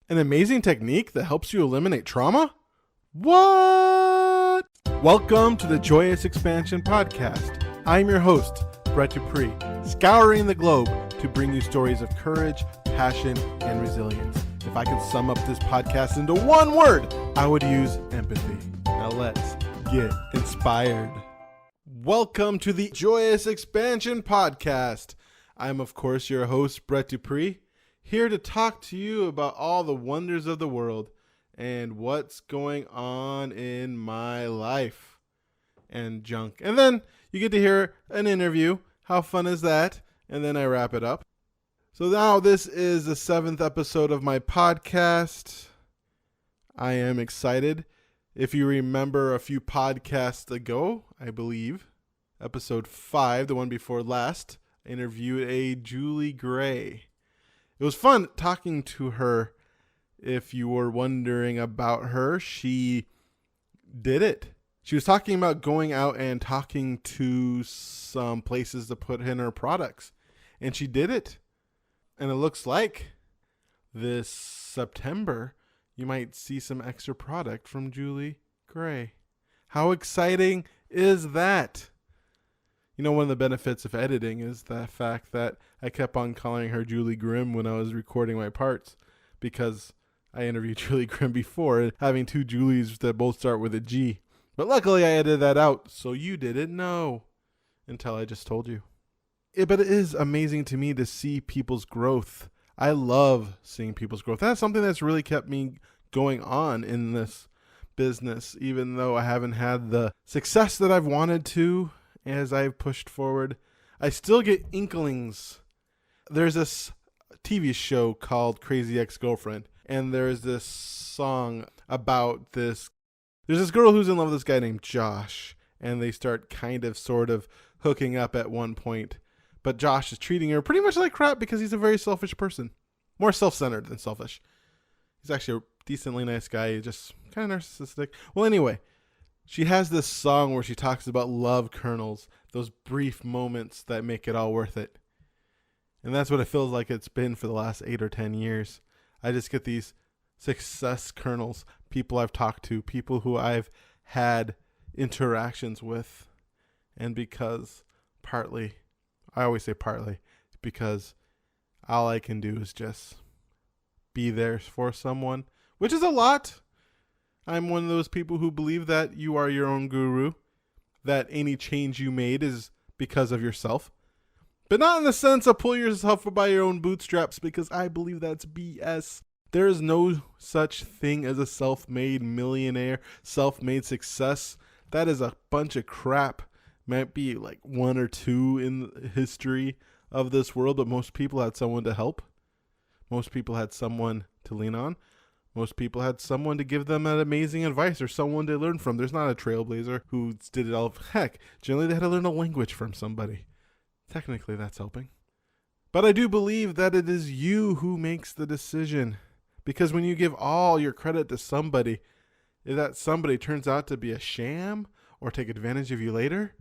An amazing technique that helps you eliminate trauma? What? Welcome to the Joyous Expansion podcast. I'm your host, Brett Dupree, scouring the globe to bring you stories of courage, passion, and resilience. If I could sum up this podcast into one word, I would use empathy. Now let's get inspired. Welcome to the Joyous Expansion podcast. I'm, of course, your host, Brett Dupree, here to talk to you about all the wonders of the world and what's going on in my life and junk. And then you get to hear an interview. How fun is that? And then I wrap it up. So now this is the 7th episode of my podcast. I am excited. If you remember a few podcasts ago, I believe, episode 5, the one before last, I interviewed a Julie Gray. It was fun talking to her. If you were wondering about her, she did it. She was talking about going out and talking to some places to put in her products. And she did it. And it looks like this September, you might see some extra product from Julie Gray. How exciting is that? You know, one of the benefits of editing is the fact that I kept on calling her Julie Grimm when I was recording my parts because I interviewed Julie Grimm before, having two Julies that both start with a G. But luckily I edited that out, so you didn't know until I just told you. But it is amazing to me to see people's growth. I love seeing people's growth. That's something that's really kept me going on in this business, even though I haven't had the success that I've wanted to. As I've pushed forward, I still get inklings. There's this TV show called Crazy Ex-Girlfriend, and there's this song about this. There's this girl who's in love with this guy named Josh, and they start kind of sort of hooking up at one point. But Josh is treating her pretty much like crap because he's a very selfish person. More self-centered than selfish. He's actually a decently nice guy, just kind of narcissistic. Well, anyway. She has this song where she talks about love kernels, those brief moments that make it all worth it. And that's what it feels like it's been for the last 8 or 10 years. I just get these success kernels, people I've talked to, people who I've had interactions with. And because partly, I always say partly, because all I can do is just be there for someone, which is a lot. I'm one of those people who believe that you are your own guru, that any change you made is because of yourself, but not in the sense of pull yourself up by your own bootstraps, because I believe that's BS. There is no such thing as a self-made millionaire, self-made success. That is a bunch of crap. Might be like 1 or 2 in the history of this world, but most people had someone to help. Most people had someone to lean on. Most people had someone to give them that amazing advice or someone to learn from. There's not a trailblazer who did it all. Heck, generally they had to learn a language from somebody. Technically, that's helping. But I do believe that it is you who makes the decision. Because when you give all your credit to somebody, if that somebody turns out to be a sham or take advantage of you later,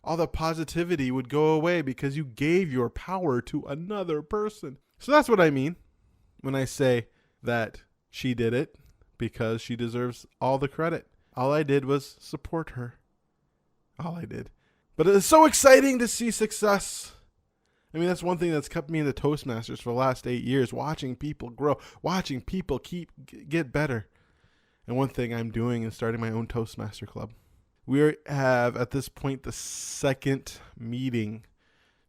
all the positivity would go away because you gave your power to another person. So that's what I mean when I say that she did it because she deserves all the credit. All I did was support her. All I did. But it is so exciting to see success. I mean, that's one thing that's kept me in the Toastmasters for the last 8 years, watching people grow, watching people get better. And one thing I'm doing is starting my own Toastmaster club. We have, at this point, the 2nd meeting.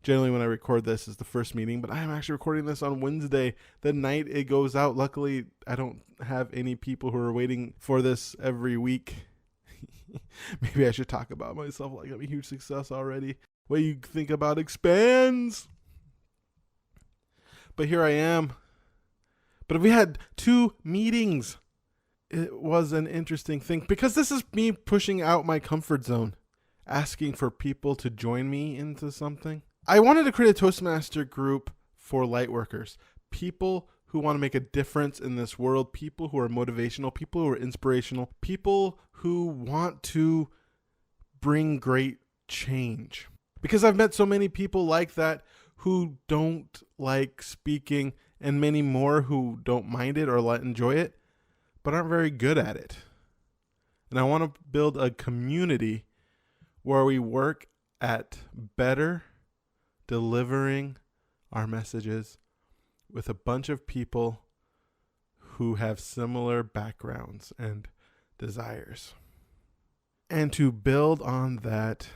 Generally, when I record this is the first meeting, but I'm actually recording this on Wednesday, the night it goes out. Luckily, I don't have any people who are waiting for this every week. Maybe I should talk about myself like I'm a huge success already. What you think about expands. But here I am. But if we had 2 meetings, it was an interesting thing because this is me pushing out my comfort zone, asking for people to join me into something. I wanted to create a Toastmaster group for lightworkers, people who want to make a difference in this world, people who are motivational, people who are inspirational, people who want to bring great change. Because I've met so many people like that who don't like speaking and many more who don't mind it or enjoy it, but aren't very good at it. And I want to build a community where we work at better delivering our messages with a bunch of people who have similar backgrounds and desires. And to build on that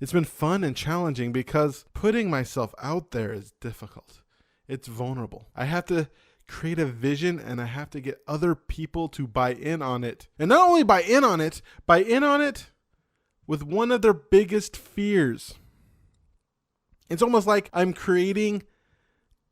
it's been fun and challenging because putting myself out there is difficult. It's vulnerable. I have to create a vision and I have to get other people to buy in on it. And not only buy in on it with one of their biggest fears. It's almost like I'm creating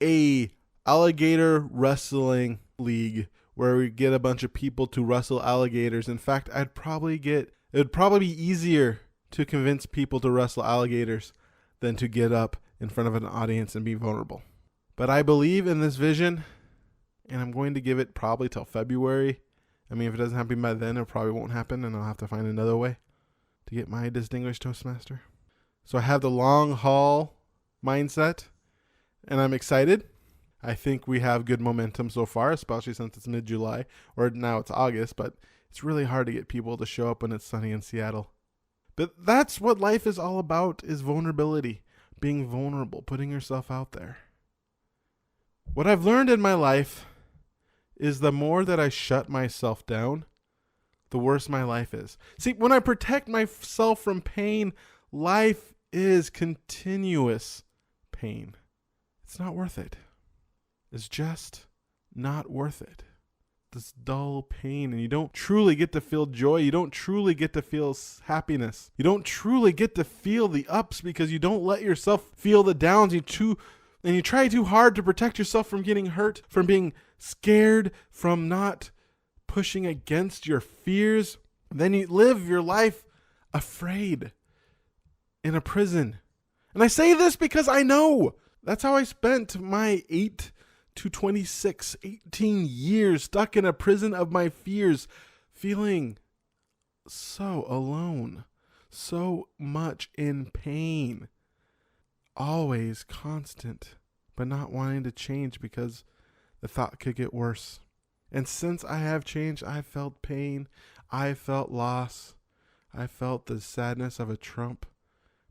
a alligator wrestling league where we get a bunch of people to wrestle alligators. In fact, it would probably be easier to convince people to wrestle alligators than to get up in front of an audience and be vulnerable. But I believe in this vision, and I'm going to give it probably till February. I mean, if it doesn't happen by then, it probably won't happen, and I'll have to find another way to get my distinguished Toastmaster. So I have the long haul mindset, and I'm excited. I think we have good momentum so far, especially since it's mid-July, or now it's August, but it's really hard to get people to show up when it's sunny in Seattle. But that's what life is all about, is vulnerability, being vulnerable, putting yourself out there. What I've learned in my life is the more that I shut myself down, the worse my life is. See, when I protect myself from pain, life is continuous pain. It's not worth it. It's just not worth it. This dull pain, and you don't truly get to feel joy. You don't truly get to feel happiness. You don't truly get to feel the ups because you don't let yourself feel the downs. And you try too hard to protect yourself from getting hurt, from being scared, from not pushing against your fears. Then you live your life afraid in a prison. And I say this because I know that's how I spent my 18 years stuck in a prison of my fears, feeling so alone, so much in pain, always constant, but not wanting to change because the thought could get worse. And since I have changed, I felt pain, I felt loss, I felt the sadness of a Trump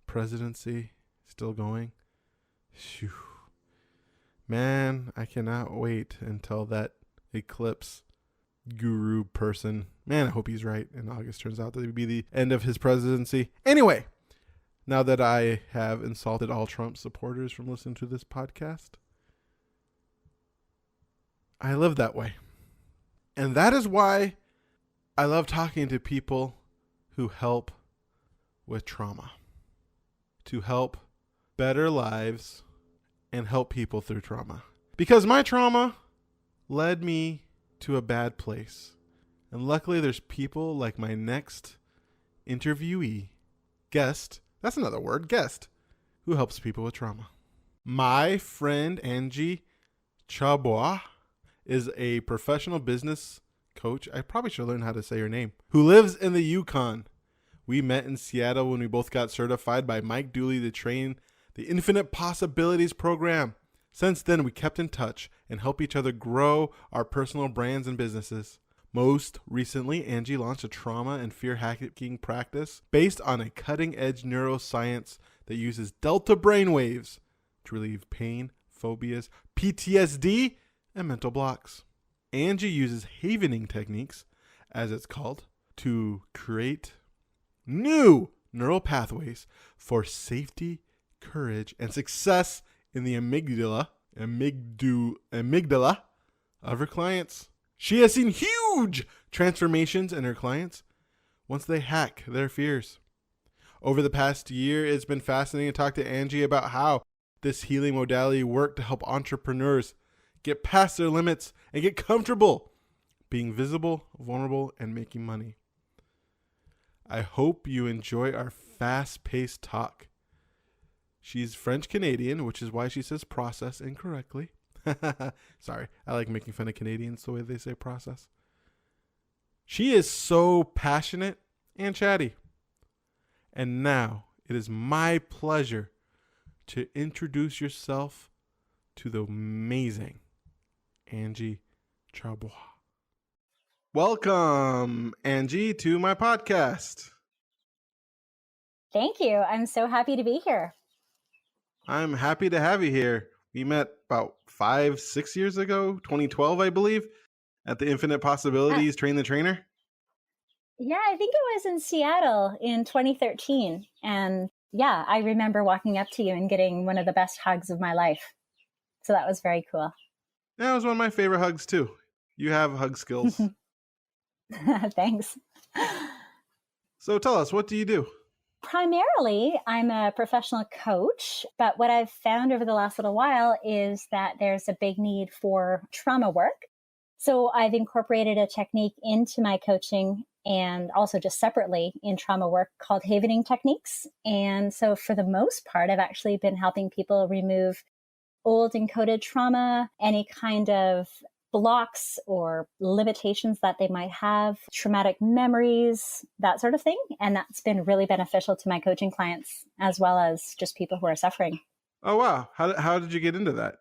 presidency still going. Phew. Man, I cannot wait until that eclipse guru person, man, I hope he's right, and August turns out to be the end of his presidency. Anyway, now that I have insulted all Trump supporters from listening to this podcast, I live that way. And that is why I love talking to people who help with trauma, to help better lives and help people through trauma. Because my trauma led me to a bad place. And luckily there's people like my next interviewee, guest, that's another word, guest, who helps people with trauma. My friend Angie Charlebois is a professional business coach. I probably should learn how to say her name. Who lives in the Yukon. We met in Seattle when we both got certified by Mike Dooley to train the Infinite Possibilities program. Since then, we kept in touch and help each other grow our personal brands and businesses. Most recently, Angie launched a trauma and fear hacking practice based on a cutting-edge neuroscience that uses delta brainwaves to relieve pain, phobias, PTSD, and mental blocks. Angie uses havening techniques, as it's called, to create new neural pathways for safety, courage, and success in the amygdala of her clients. She has seen huge transformations in her clients once they hack their fears. Over the past year, it's been fascinating to talk to Angie about how this healing modality worked to help entrepreneurs get past their limits and get comfortable being visible, vulnerable, and making money. I hope you enjoy our fast-paced talk. She's French-Canadian, which is why she says process incorrectly. Sorry, I like making fun of Canadians the way they say process. She is so passionate and chatty. And now it is my pleasure to introduce yourself to the amazing Angie Charlebois. Welcome, Angie, to my podcast. Thank you. I'm so happy to be here. I'm happy to have you here. We met about 5-6 years ago, 2012, I believe, at the Infinite Possibilities Train the Trainer. Yeah, I think it was in Seattle in 2013. And yeah, I remember walking up to you and getting one of the best hugs of my life. So that was very cool. That was one of my favorite hugs, too. You have hug skills. Thanks. So tell us, what do you do? Primarily, I'm a professional coach, but what I've found over the last little while is that there's a big need for trauma work. So I've incorporated a technique into my coaching and also just separately in trauma work called havening techniques. And so for the most part, I've actually been helping people remove old encoded trauma, any kind of blocks or limitations that they might have, traumatic memories, that sort of thing. And that's been really beneficial to my coaching clients as well as just people who are suffering. Oh, wow. How did you get into that?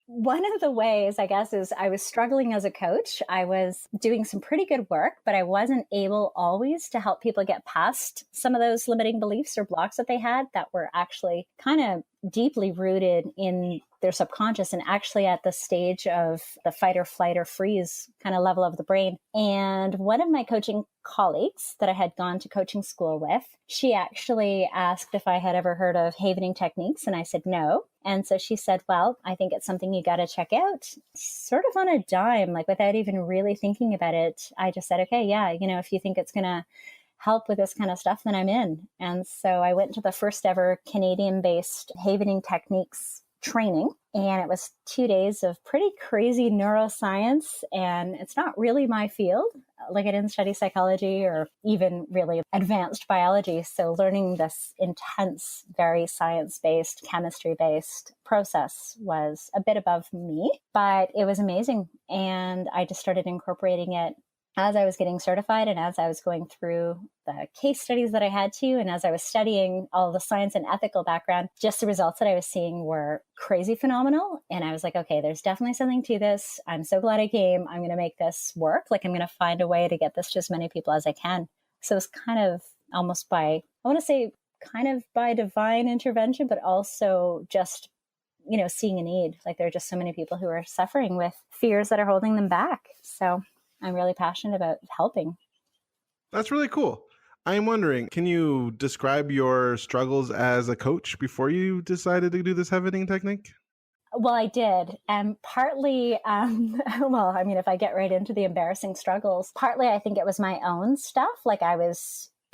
One of the ways, I guess, is I was struggling as a coach. I was doing some pretty good work, but I wasn't able always to help people get past some of those limiting beliefs or blocks that they had that were actually kind of deeply rooted in their subconscious and actually at the stage of the fight or flight or freeze kind of level of the brain. And one of my coaching colleagues that I had gone to coaching school with, she actually asked if I had ever heard of havening techniques. And I said, no. And so she said, well, I think it's something you got to check out. Sort of on a dime, like without even really thinking about it. I just said, okay, yeah, if you think it's going to help with this kind of stuff, then I'm in. And so I went to the first ever Canadian-based havening techniques training. And it was 2 days of pretty crazy neuroscience. And it's not really my field. Like I didn't study psychology or even really advanced biology. So learning this intense, very science-based, chemistry-based process was a bit above me, but it was amazing. And I just started incorporating it as I was getting certified and as I was going through the case studies that I had to, and as I was studying all the science and ethical background, just the results that I was seeing were crazy phenomenal. And I was like, okay, there's definitely something to this. I'm so glad I came. I'm going to make this work. Like I'm going to find a way to get this to as many people as I can. So it's kind of almost by, I want to say kind of by divine intervention, but also just, seeing a need. Like there are just so many people who are suffering with fears that are holding them back. So I'm really passionate about helping. That's really cool. I'm wondering, can you describe your struggles as a coach before you decided to do this havening technique? Well, I did. And partly, if I get right into the embarrassing struggles, partly I think it was my own stuff. Like I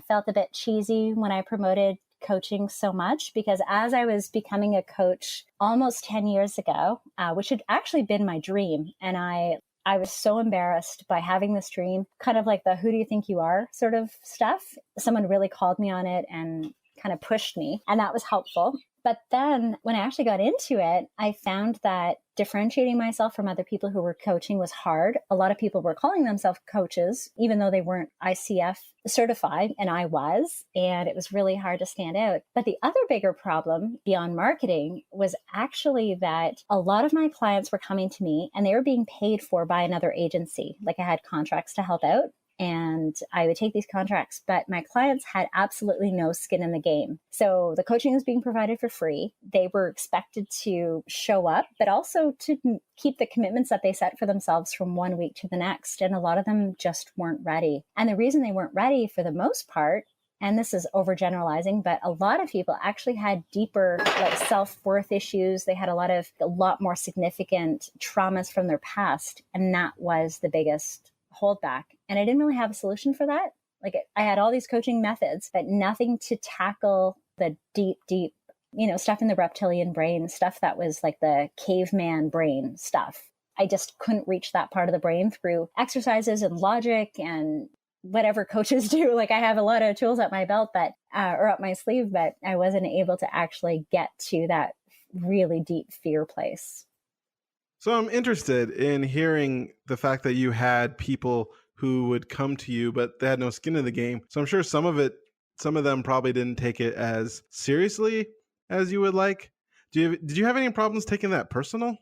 felt a bit cheesy when I promoted coaching so much because as I was becoming a coach almost 10 years ago, which had actually been my dream, and I was so embarrassed by having this dream, kind of like the who do you think you are sort of stuff. Someone really called me on it and kind of pushed me, and that was helpful. But then when I actually got into it, I found that differentiating myself from other people who were coaching was hard. A lot of people were calling themselves coaches, even though they weren't ICF certified, and I was, and it was really hard to stand out. But the other bigger problem beyond marketing was actually that a lot of my clients were coming to me and they were being paid for by another agency. Like I had contracts to help out, and I would take these contracts, but my clients had absolutely no skin in the game. So the coaching was being provided for free. They were expected to show up, but also to keep the commitments that they set for themselves from one week to the next. And a lot of them just weren't ready. And the reason they weren't ready for the most part, and this is overgeneralizing, but a lot of people actually had deeper self-worth issues. They had a lot more significant traumas from their past. And that was the biggest holdback. And I didn't really have a solution for that. Like I had all these coaching methods, but nothing to tackle the deep, stuff in the reptilian brain, stuff that was like the caveman brain stuff. I just couldn't reach that part of the brain through exercises and logic and whatever coaches do. Like I have a lot of tools at my belt, or up my sleeve, but I wasn't able to actually get to that really deep fear place. So I'm interested in hearing the fact that you had people who would come to you, but they had no skin in the game. So I'm sure some of them probably didn't take it as seriously as you would like. Did you have any problems taking that personal?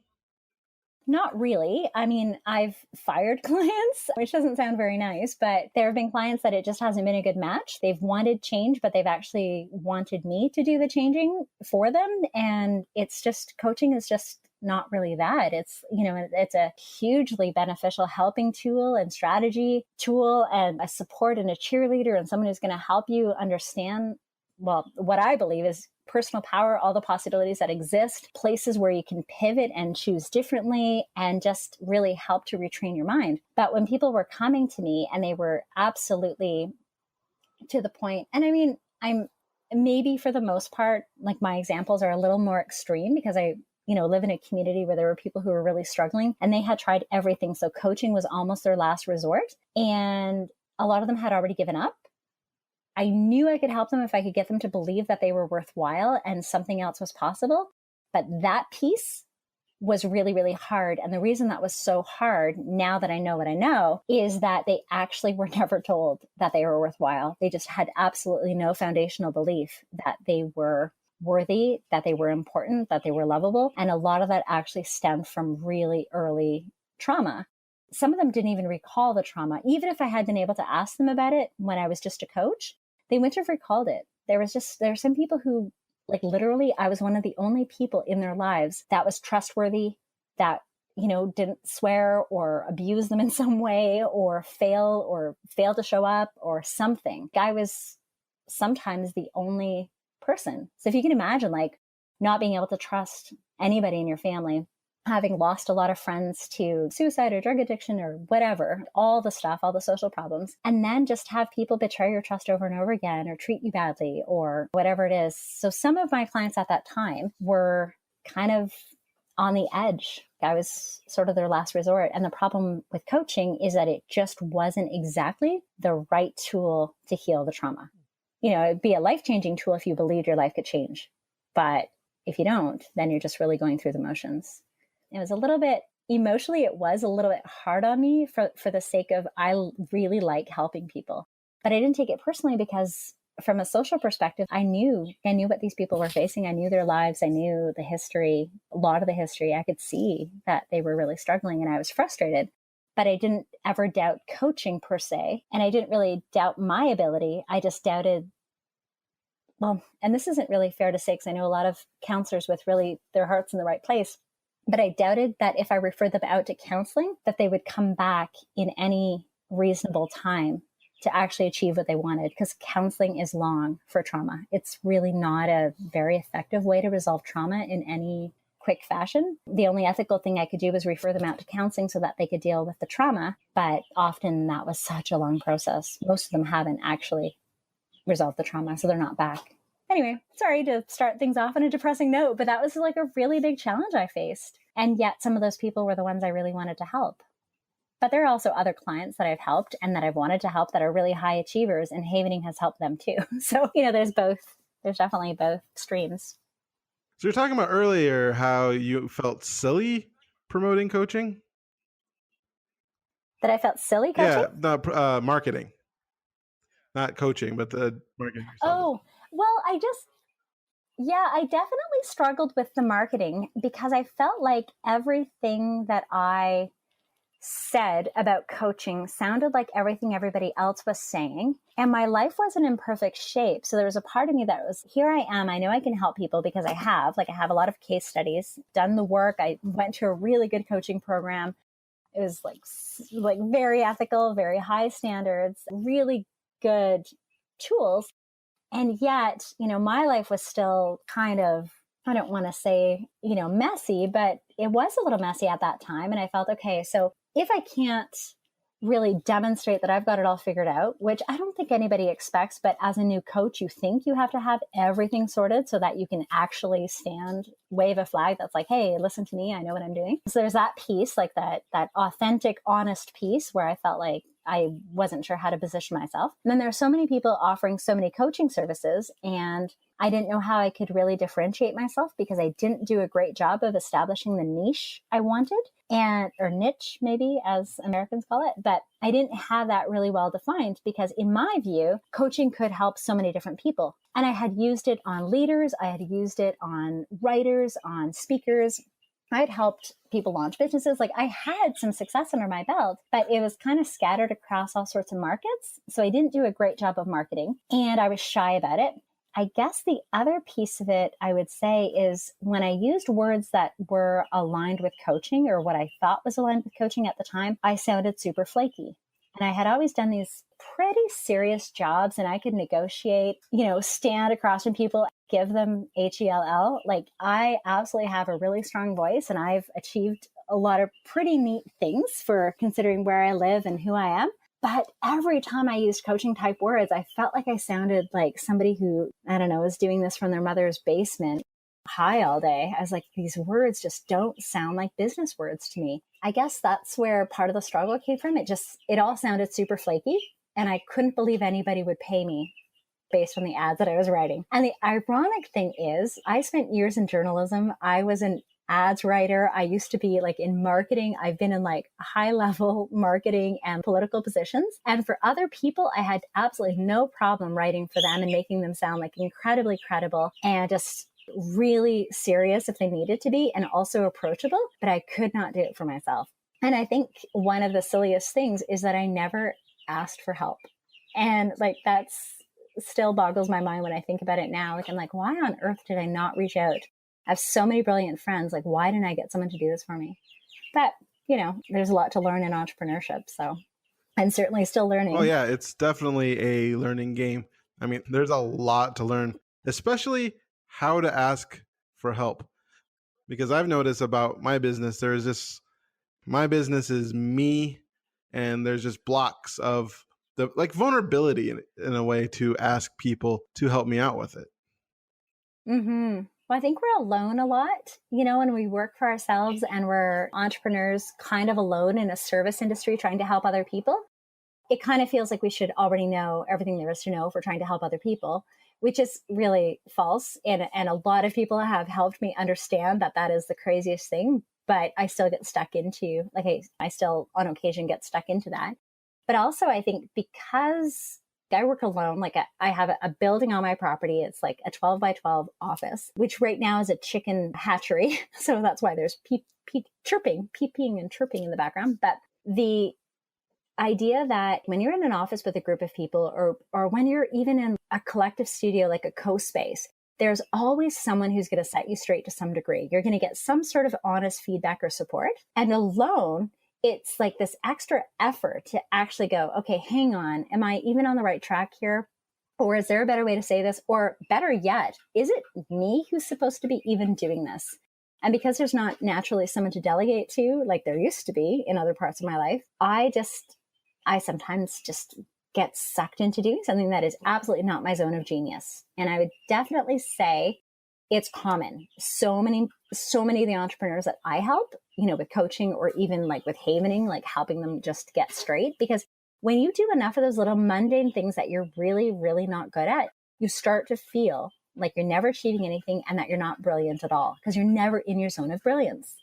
Not really. I mean, I've fired clients, which doesn't sound very nice, but there have been clients that it just hasn't been a good match. They've wanted change, but they've actually wanted me to do the changing for them. And it's just, coaching is just not really that. It's, it's a hugely beneficial helping tool and strategy tool and a support and a cheerleader and someone who's going to help you understand, well, what I believe is personal power, all the possibilities that exist, places where you can pivot and choose differently, and just really help to retrain your mind. But when people were coming to me and they were absolutely to the point, and I mean, I'm maybe for the most part, like my examples are a little more extreme because I live in a community where there were people who were really struggling and they had tried everything. So coaching was almost their last resort. And a lot of them had already given up. I knew I could help them if I could get them to believe that they were worthwhile and something else was possible. But that piece was really, really hard. And the reason that was so hard, now that I know what I know, is that they actually were never told that they were worthwhile. They just had absolutely no foundational belief that they were worthy, that they were important, that they were lovable. And a lot of that actually stemmed from really early trauma. Some of them didn't even recall the trauma. Even if I had been able to ask them about it when I was just a coach, they wouldn't have recalled it. There are some people who, like, literally, I was one of the only people in their lives that was trustworthy, that, didn't swear or abuse them in some way or fail to show up or something. I was sometimes the only person. So if you can imagine, like, not being able to trust anybody in your family, having lost a lot of friends to suicide or drug addiction or whatever, all the stuff, all the social problems, and then just have people betray your trust over and over again or treat you badly or whatever it is. So some of my clients at that time were kind of on the edge. I was sort of their last resort. And the problem with coaching is that it just wasn't exactly the right tool to heal the trauma. It'd be a life-changing tool if you believed your life could change. But if you don't, then you're just really going through the motions. It was a little bit, emotionally, it was a little bit hard on me for the sake of, I really like helping people. But I didn't take it personally because from a social perspective, I knew what these people were facing. I knew their lives. I knew the history, a lot of the history. I could see that they were really struggling and I was frustrated. But I didn't ever doubt coaching per se. And I didn't really doubt my ability. I just doubted, well, and this isn't really fair to say because I know a lot of counselors with really their hearts in the right place. But I doubted that if I referred them out to counseling, that they would come back in any reasonable time to actually achieve what they wanted, because counseling is long for trauma. It's really not a very effective way to resolve trauma in any quick fashion. The only ethical thing I could do was refer them out to counseling so that they could deal with the trauma. But often that was such a long process. Most of them haven't actually resolved the trauma, so they're not back. Anyway, sorry to start things off on a depressing note, but that was like a really big challenge I faced. And yet some of those people were the ones I really wanted to help. But there are also other clients that I've helped and that I've wanted to help that are really high achievers, and Havening has helped them too. So, there's definitely both streams. So you're talking about earlier how you felt silly promoting coaching? That I felt silly coaching? Yeah, the marketing. Not coaching, but the marketing. Oh, well, I definitely struggled with the marketing because I felt like everything that I said about coaching sounded like everything everybody else was saying. And my life wasn't in perfect shape. So there was a part of me that was, here I am. I know I can help people because I have a lot of case studies, done the work. I went to a really good coaching program. It was like very ethical, very high standards, really good tools. And yet, my life was still kind of, I don't want to say, messy, but it was a little messy at that time. And I felt, okay, so if I can't really demonstrate that I've got it all figured out, which I don't think anybody expects, but as a new coach, you think you have to have everything sorted so that you can actually wave a flag that's like, hey, listen to me, I know what I'm doing. So there's that piece, like that authentic, honest piece where I felt like I wasn't sure how to position myself. And then there are so many people offering so many coaching services, and I didn't know how I could really differentiate myself because I didn't do a great job of establishing the niche I wanted, or niche maybe as Americans call it. But I didn't have that really well defined because in my view, coaching could help so many different people. And I had used it on leaders. I had used it on writers, on speakers. I'd helped people launch businesses. Like I had some success under my belt, but it was kind of scattered across all sorts of markets. So I didn't do a great job of marketing and I was shy about it. I guess the other piece of it, I would say, is when I used words that were aligned with coaching or what I thought was aligned with coaching at the time, I sounded super flaky. And I had always done these pretty serious jobs and I could negotiate, stand across from people, give them HELL. Like I absolutely have a really strong voice and I've achieved a lot of pretty neat things for considering where I live and who I am. But every time I used coaching type words, I felt like I sounded like somebody who, I don't know, was doing this from their mother's basement high all day. I was like, these words just don't sound like business words to me. I guess that's where part of the struggle came from. It all sounded super flaky. And I couldn't believe anybody would pay me based on the ads that I was writing. And the ironic thing is, I spent years in journalism. I was an ads writer. I used to be like in marketing. I've been in like high level marketing and political positions. And for other people, I had absolutely no problem writing for them and making them sound like incredibly credible and just really serious if they needed to be and also approachable. But I could not do it for myself. And I think one of the silliest things is that I never asked for help. And like that's still boggles my mind when I think about it now. Like I'm like, why on earth did I not reach out? I have so many brilliant friends. Like, why didn't I get someone to do this for me? But, there's a lot to learn in entrepreneurship. So I'm certainly still learning. Oh, yeah, it's definitely a learning game. I mean, there's a lot to learn, especially how to ask for help. Because I've noticed about my business, my business is me, and there's just blocks of the vulnerability in a way to ask people to help me out with it. Mm-hmm. Well, I think we're alone a lot, when we work for ourselves and we're entrepreneurs kind of alone in a service industry trying to help other people. It kind of feels like we should already know everything there is to know if we're trying to help other people, which is really false. And a lot of people have helped me understand that is the craziest thing, but I still get stuck into, I still on occasion get stuck into that. But also I think because I work alone. Like I have a building on my property. It's like a 12 by 12 office, which right now is a chicken hatchery. So that's why there's peeping and chirping in the background. But the idea that when you're in an office with a group of people or when you're even in a collective studio, like a co-space, there's always someone who's going to set you straight to some degree. You're going to get some sort of honest feedback or support. And alone, it's like this extra effort to actually go, okay, hang on. Am I even on the right track here? Or is there a better way to say this? Or better yet, is it me who's supposed to be even doing this? And because there's not naturally someone to delegate to, like there used to be in other parts of my life, I sometimes just get sucked into doing something that is absolutely not my zone of genius. And I would definitely say it's common. So many of the entrepreneurs that I help, with coaching or even like with havening, like helping them just get straight. Because when you do enough of those little mundane things that you're really, really not good at, you start to feel like you're never achieving anything and that you're not brilliant at all because you're never in your zone of brilliance.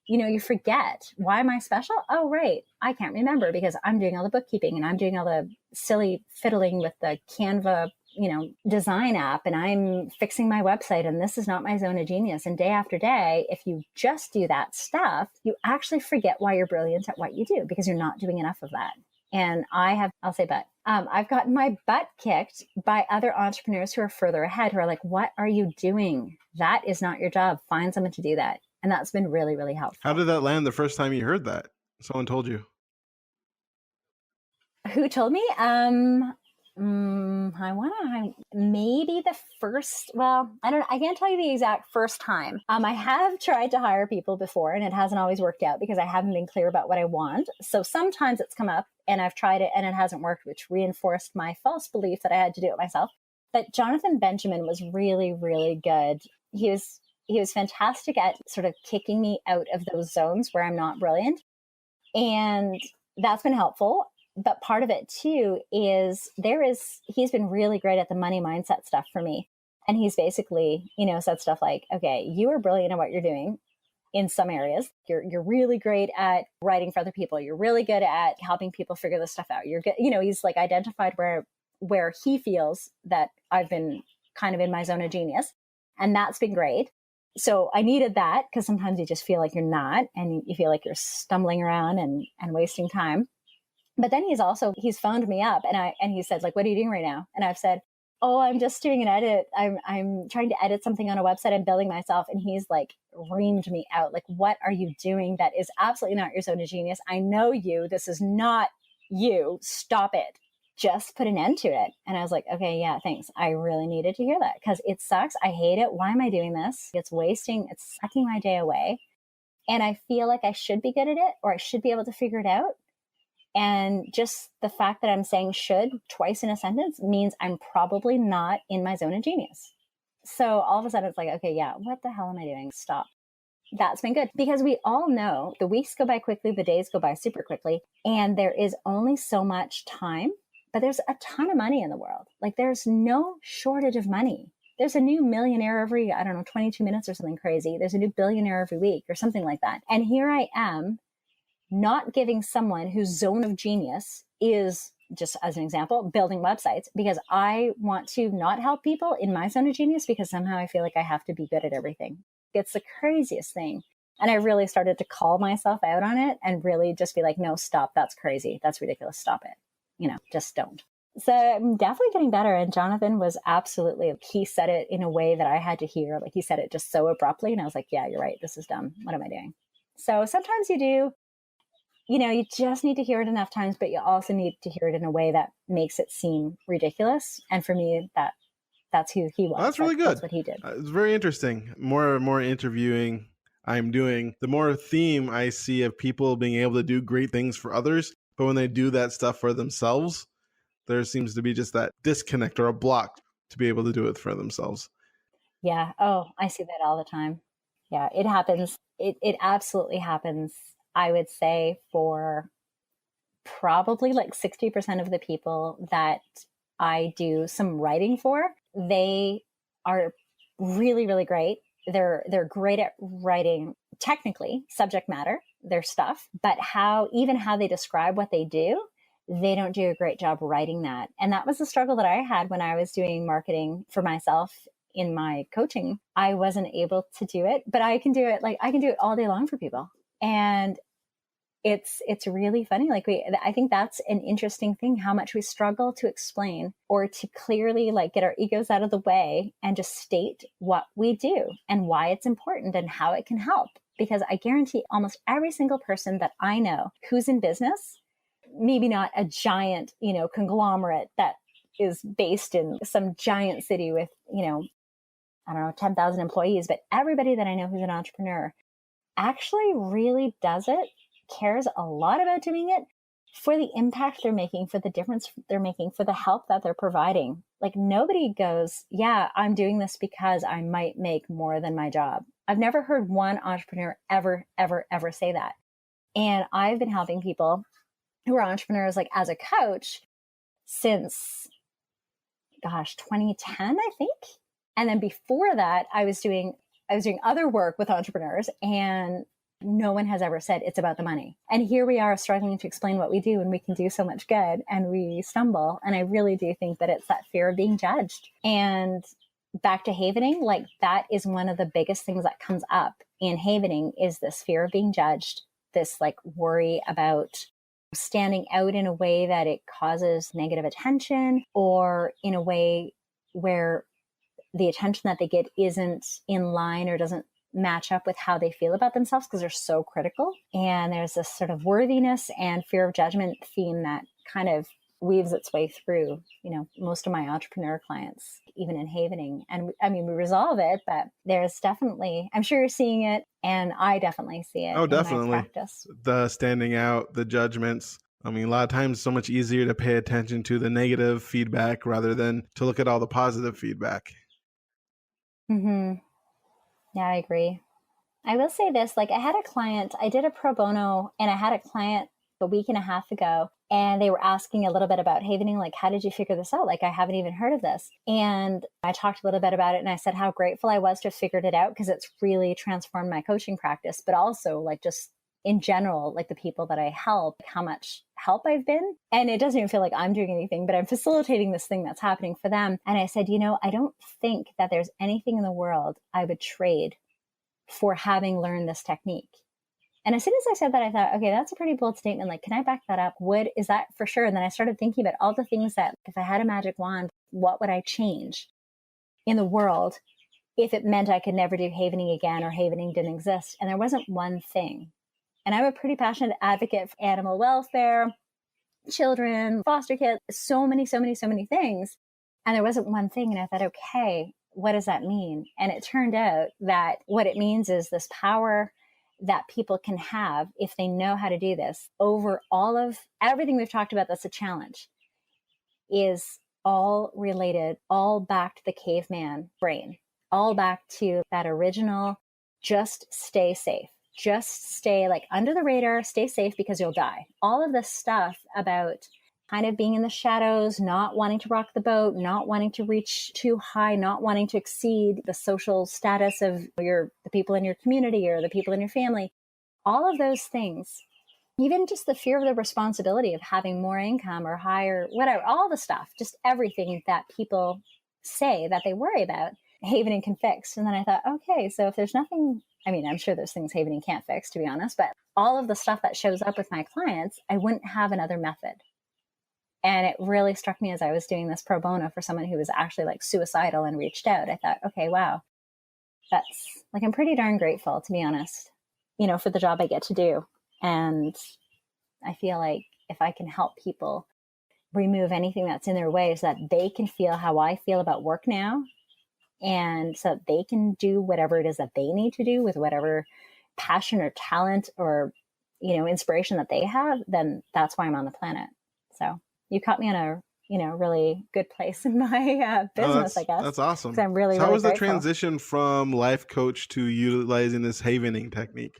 You forget, why am I special? Oh, right. I can't remember because I'm doing all the bookkeeping and I'm doing all the silly fiddling with the Canva design app and I'm fixing my website and this is not my zone of genius. And day after day, if you just do that stuff, you actually forget why you're brilliant at what you do because you're not doing enough of that. And I've gotten my butt kicked by other entrepreneurs who are further ahead who are like, what are you doing? That is not your job. Find someone to do that. And that's been really, really helpful. How did that land the first time you heard that? Someone told you? Who told me? Maybe the first, I can't tell you the exact first time. I have tried to hire people before and it hasn't always worked out because I haven't been clear about what I want. So sometimes it's come up and I've tried it and it hasn't worked, which reinforced my false belief that I had to do it myself. But Jonathan Benjamin was really, really good. He was fantastic at sort of kicking me out of those zones where I'm not brilliant. And that's been helpful. But part of it too is he's been really great at the money mindset stuff for me. And he's basically, said stuff like, okay, you are brilliant at what you're doing in some areas. You're really great at writing for other people. You're really good at helping people figure this stuff out. You're good. He's like identified where he feels that I've been kind of in my zone of genius. And that's been great. So I needed that, because sometimes you just feel like you're not, and you feel like you're stumbling around and wasting time. But then he's phoned me up and he says, like, what are you doing right now? And I've said, oh, I'm just doing an edit. I'm trying to edit something on a website. I'm building myself. And he's like reamed me out. Like, what are you doing? That is absolutely not your zone of genius. I know you. This is not you. Stop it. Just put an end to it. And I was like, okay, yeah, thanks. I really needed to hear that, because it sucks. I hate it. Why am I doing this? It's sucking my day away. And I feel like I should be good at it, or I should be able to figure it out. And just the fact that I'm saying should twice in a sentence means I'm probably not in my zone of genius. So all of a sudden it's like, okay, yeah, what the hell am I doing? Stop. That's been good, because we all know the weeks go by quickly, the days go by super quickly, and there is only so much time, but there's a ton of money in the world. Like, there's no shortage of money. There's a new millionaire every, 22 minutes or something crazy. There's a new billionaire every week or something like that. And here I am, not giving someone whose zone of genius is, just as an example, building websites, because I want to not help people in my zone of genius, because somehow I feel like I have to be good at everything. It's the craziest thing. And I really started to call myself out on it and really just be like, no, stop. That's crazy. That's ridiculous. Stop it. Just don't. So I'm definitely getting better. And Jonathan was absolutely, he said it in a way that I had to hear. Like, he said it just so abruptly. And I was like, yeah, you're right. This is dumb. What am I doing? So sometimes you just need to hear it enough times, but you also need to hear it in a way that makes it seem ridiculous. And for me, that's who he was. Well, that's really good. That's what he did. It's very interesting. More and more interviewing I'm doing, the more theme I see of people being able to do great things for others. But when they do that stuff for themselves, there seems to be just that disconnect or a block to be able to do it for themselves. Yeah. Oh, I see that all the time. Yeah, it happens. It absolutely happens. I would say for probably like 60% of the people that I do some writing for, they are really, really great. They're great at writing technically, subject matter, their stuff, but how they describe what they do, they don't do a great job writing that. And that was the struggle that I had when I was doing marketing for myself in my coaching. I wasn't able to do it, but I can do it. Like, I can do it all day long for people. And it's really funny. Like, I think that's an interesting thing, how much we struggle to explain or to clearly like get our egos out of the way and just state what we do and why it's important and how it can help. Because I guarantee almost every single person that I know who's in business, maybe not a giant, conglomerate that is based in some giant city with, 10,000 employees, but everybody that I know who's an entrepreneur actually really does it, cares a lot about doing it for the impact they're making, for the difference they're making, for the help that they're providing. Like, nobody goes, yeah, I'm doing this because I might make more than my job. I've never heard one entrepreneur ever, ever, ever say that. And I've been helping people who are entrepreneurs, like, as a coach since, 2010, I think. And then before that, I was doing other work with entrepreneurs, and no one has ever said it's about the money. And here we are struggling to explain what we do, and we can do so much good, and we stumble. And I really do think that it's that fear of being judged. And back to havening, like, that is one of the biggest things that comes up in havening, is this fear of being judged, this like worry about standing out in a way that it causes negative attention, or in a way where the attention that they get isn't in line or doesn't match up with how they feel about themselves, because they're so critical. And there's this sort of worthiness and fear of judgment theme that kind of weaves its way through, most of my entrepreneur clients, even in havening. And I mean, we resolve it, but there's definitely, I'm sure you're seeing it, and I definitely see it. Oh, definitely. In my practice. The standing out, the judgments. I mean, a lot of times it's so much easier to pay attention to the negative feedback rather than to look at all the positive feedback. Mm-hmm. Yeah, I agree. I will say this, like, I had a client, I did a pro bono, and I had a client a week and a half ago, and they were asking a little bit about havening, like, how did you figure this out? Like, I haven't even heard of this. And I talked a little bit about it, and I said how grateful I was to have figured it out because it's really transformed my coaching practice, but also like just in general, like the people that I help, how much help I've been. And it doesn't even feel like I'm doing anything, but I'm facilitating this thing that's happening for them. And I said, I don't think that there's anything in the world I would trade for having learned this technique. And as soon as I said that, I thought, okay, that's a pretty bold statement. Like, can I back that up? Is that for sure? And then I started thinking about all the things that if I had a magic wand, what would I change in the world if it meant I could never do havening again or havening didn't exist? And there wasn't one thing. And I'm a pretty passionate advocate for animal welfare, children, foster kids, so many things. And there wasn't one thing. And I thought, okay, what does that mean? And it turned out that what it means is this power that people can have if they know how to do this over all of everything we've talked about that's a challenge is all related, all back to the caveman brain, all back to that original, just stay safe. Just stay like under the radar, stay safe because you'll die. All of this stuff about kind of being in the shadows, not wanting to rock the boat, not wanting to reach too high, not wanting to exceed the social status of the people in your community or the people in your family. All of those things, even just the fear of the responsibility of having more income or higher, whatever, all the stuff, just everything that people say that they worry about, havening can fix. And then I thought, okay, so if there's nothing, I mean, I'm sure there's things havening can't fix, to be honest, but all of the stuff that shows up with my clients, I wouldn't have another method. And it really struck me as I was doing this pro bono for someone who was actually like suicidal and reached out. I thought, okay, wow, that's like, I'm pretty darn grateful, to be honest, for the job I get to do. And I feel like if I can help people remove anything that's in their way so that they can feel how I feel about work now, and so that they can do whatever it is that they need to do with whatever passion or talent or, inspiration that they have, then that's why I'm on the planet. So you caught me on a, really good place in my business, I guess. That's awesome. I'm really, so how really was the grateful. transition from life coach to utilizing this havening technique?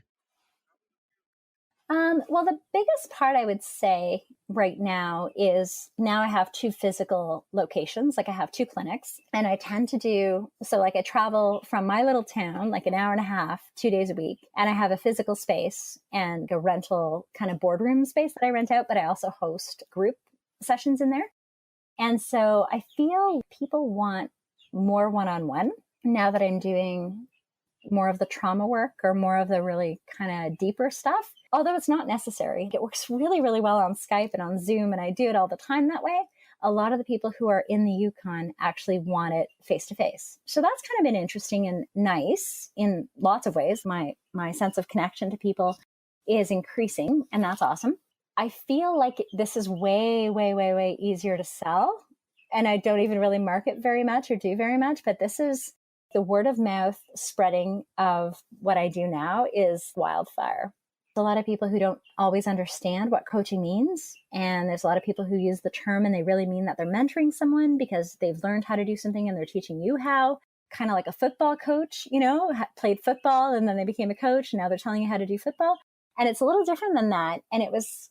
Well, the biggest part I would say right now is now I have 2 physical locations. Like I have 2 clinics and I tend to do, so like I travel from my little town, like an hour and a half, 2 days a week. And I have a physical space and a rental kind of boardroom space that I rent out, but I also host group sessions in there. And so I feel people want more one-on-one now that I'm doing more of the trauma work or more of the really kind of deeper stuff. Although it's not necessary. It works really, really well on Skype and on Zoom, and I do it all the time that way. A lot of the people who are in the Yukon actually want it face-to-face. So that's kind of been interesting and nice in lots of ways. My sense of connection to people is increasing, and that's awesome. I feel like this is way, way, way, way easier to sell. And I don't even really market very much or do very much, but this is the word of mouth spreading of what I do now is wildfire. There's a lot of people who don't always understand what coaching means. And there's a lot of people who use the term and they really mean that they're mentoring someone because they've learned how to do something and they're teaching you how. Kind of like a football coach, played football and then they became a coach and now they're telling you how to do football. And it's a little different than that. And it was,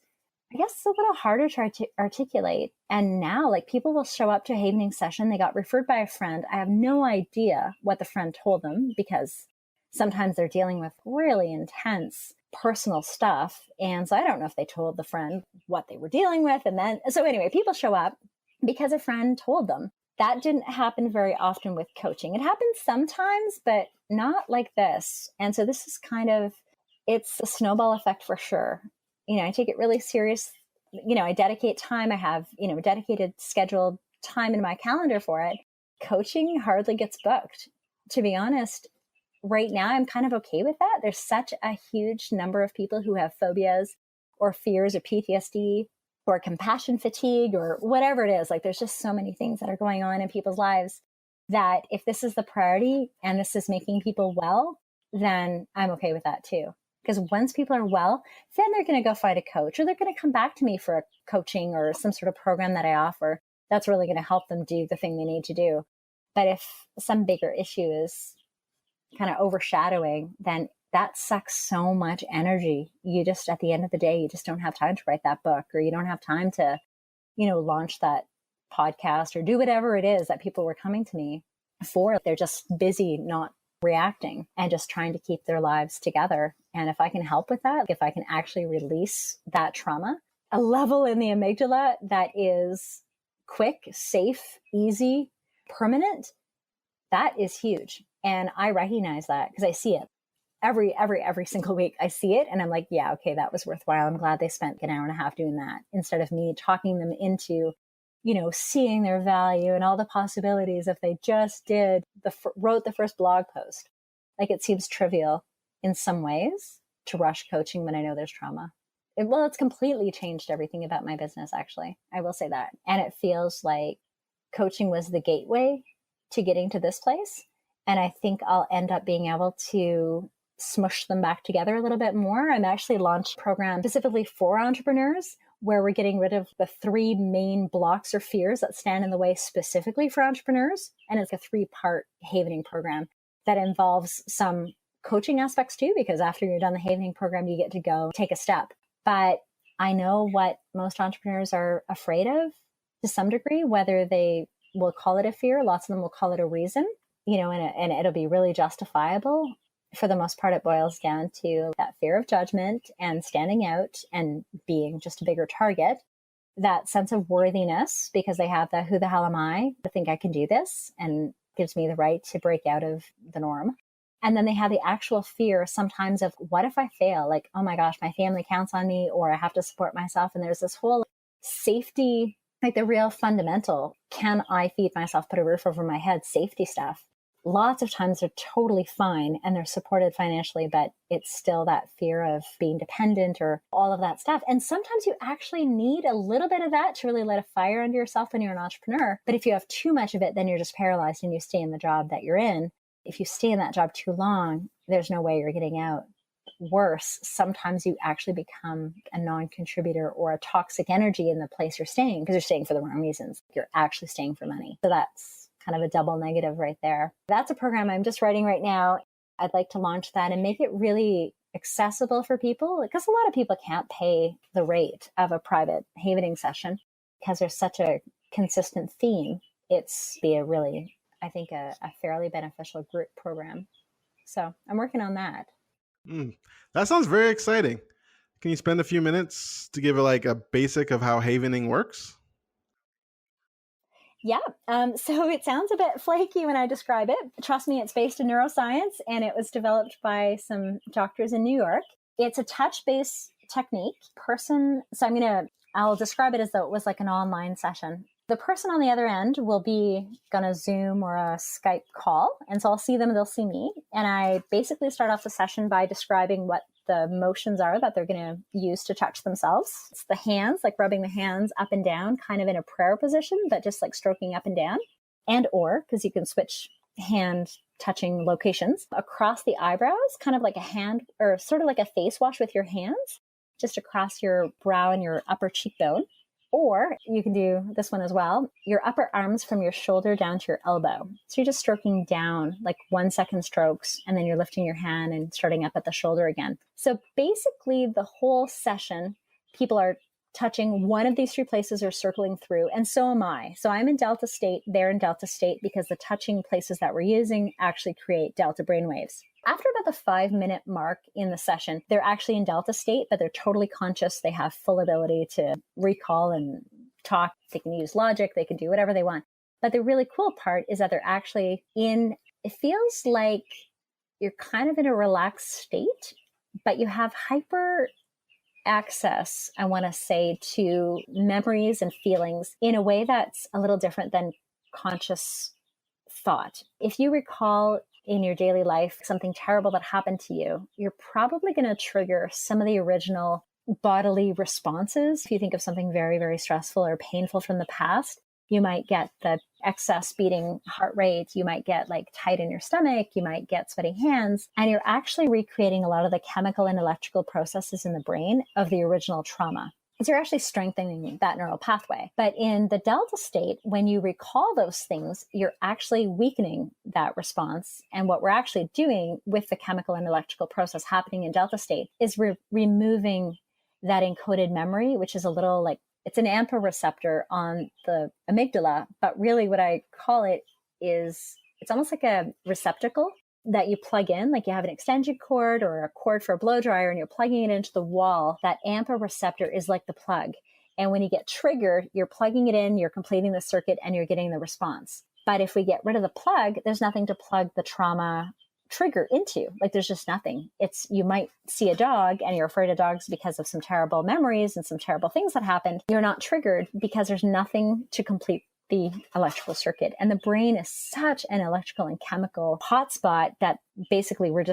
I guess, a little harder to articulate. And now, like, people will show up to a havening session. They got referred by a friend. I have no idea what the friend told them because sometimes they're dealing with really intense personal stuff. And so I don't know if they told the friend what they were dealing with. And then, so anyway, people show up because a friend told them. That didn't happen very often with coaching. It happens sometimes, but not like this. And so this is kind of, it's a snowball effect for sure. I take it really serious. I dedicate time. I have, dedicated scheduled time in my calendar for it. Coaching hardly gets booked. To be honest, right now, I'm kind of okay with that. There's such a huge number of people who have phobias or fears or PTSD or compassion fatigue or whatever it is. Like, there's just so many things that are going on in people's lives that if this is the priority and this is making people well, then I'm okay with that too. Because once people are well, then they're going to go find a coach or they're going to come back to me for a coaching or some sort of program that I offer. That's really going to help them do the thing they need to do. But if some bigger issue is kind of overshadowing, then that sucks so much energy. You just, at the end of the day, you just don't have time to write that book, or you don't have time to, launch that podcast or do whatever it is that people were coming to me for. They're just busy, not reacting, and just trying to keep their lives together. And if I can help with that, if I can actually release that trauma, a level in the amygdala that is quick, safe, easy, permanent, that is huge. And I recognize that because I see it every single week. I see it and I'm like, yeah, okay, that was worthwhile. I'm glad they spent an hour and a half doing that, instead of me talking them into, seeing their value and all the possibilities if they just wrote the first blog post. Like, it seems trivial in some ways to rush coaching when I know there's trauma. It's completely changed everything about my business, actually. I will say that. And it feels like coaching was the gateway to getting to this place. And I think I'll end up being able to smush them back together a little bit more. I'm actually launched a program specifically for entrepreneurs where we're getting rid of the 3 main blocks or fears that stand in the way specifically for entrepreneurs. And it's a 3-part havening program that involves some coaching aspects too, because after you're done the havening program, you get to go take a step. But I know what most entrepreneurs are afraid of to some degree, whether they will call it a fear, lots of them will call it a reason, and it'll be really justifiable. For the most part, it boils down to that fear of judgment and standing out and being just a bigger target, that sense of worthiness, because they have the who the hell am I to think I can do this, and gives me the right to break out of the norm. And then they have the actual fear sometimes of, what if I fail? Like, oh my gosh, my family counts on me, or I have to support myself. And there's this whole safety, like the real fundamental, can I feed myself, put a roof over my head, safety stuff. Lots of times they're totally fine and they're supported financially, but it's still that fear of being dependent or all of that stuff. And sometimes you actually need a little bit of that to really light a fire under yourself when you're an entrepreneur. But if you have too much of it, then you're just paralyzed and you stay in the job that you're in. If you stay in that job too long, there's no way you're getting out. Worse, sometimes you actually become a non-contributor or a toxic energy in the place you're staying, because you're staying for the wrong reasons. You're actually staying for money. So that's kind of a double negative right there. That's a program I'm just writing right now. I'd like to launch that and make it really accessible for people, because a lot of people can't pay the rate of a private havening session because there's such a consistent theme. It's be a really, I think, a fairly beneficial group program. So I'm working on that. That sounds very exciting. Can you spend a few minutes to give a basic of how havening works? Yeah. So it sounds a bit flaky when I describe it. Trust me, it's based in neuroscience and it was developed by some doctors in New York. It's a touch-based technique. I'll describe it as though it was like an online session. The person on the other end will be on a Zoom or a Skype call. And so I'll see them, they'll see me. And I basically start off the session by describing what the motions are that they're going to use to touch themselves. It's the hands, like rubbing the hands up and down, kind of in a prayer position, but just like stroking up and down. Because you can switch hand touching locations across the eyebrows, kind of like a hand, or sort of like a face wash with your hands, just across your brow and your upper cheekbone. Or you can do this one as well, your upper arms from your shoulder down to your elbow. So you're just stroking down, like 1 second strokes, and then you're lifting your hand and starting up at the shoulder again. So basically the whole session, people are touching one of these 3 places or circling through, and so am I. So I'm in delta state, they're in delta state, because the touching places that we're using actually create delta brainwaves. After about the 5-minute mark in the session, they're actually in delta state, but they're totally conscious. They have full ability to recall and talk. They can use logic. They can do whatever they want. But the really cool part is that they're actually it feels like you're kind of in a relaxed state, but you have hyper access, I want to say, to memories and feelings in a way that's a little different than conscious thought. If you recall in your daily life something terrible that happened to you, you're probably going to trigger some of the original bodily responses. If you think of something very, very stressful or painful from the past, you might get the excess beating heart rate. You might get like tight in your stomach. You might get sweaty hands. And you're actually recreating a lot of the chemical and electrical processes in the brain of the original trauma. is you're actually strengthening that neural pathway. But in the delta state, when you recall those things, you're actually weakening that response. And what we're actually doing with the chemical and electrical process happening in delta state is removing that encoded memory, which is a little like, it's an AMPA receptor on the amygdala. But really what I call it is, it's almost like a receptacle that you plug in, like you have an extension cord or a cord for a blow dryer and you're plugging it into the wall. That AMPA receptor is like the plug. And when you get triggered, you're plugging it in, you're completing the circuit and you're getting the response. But if we get rid of the plug, there's nothing to plug the trauma trigger into. Like there's just nothing. It's, you might see a dog and you're afraid of dogs because of some terrible memories and some terrible things that happened. You're not triggered because there's nothing to complete the electrical circuit. And the brain is such an electrical and chemical hotspot that basically we're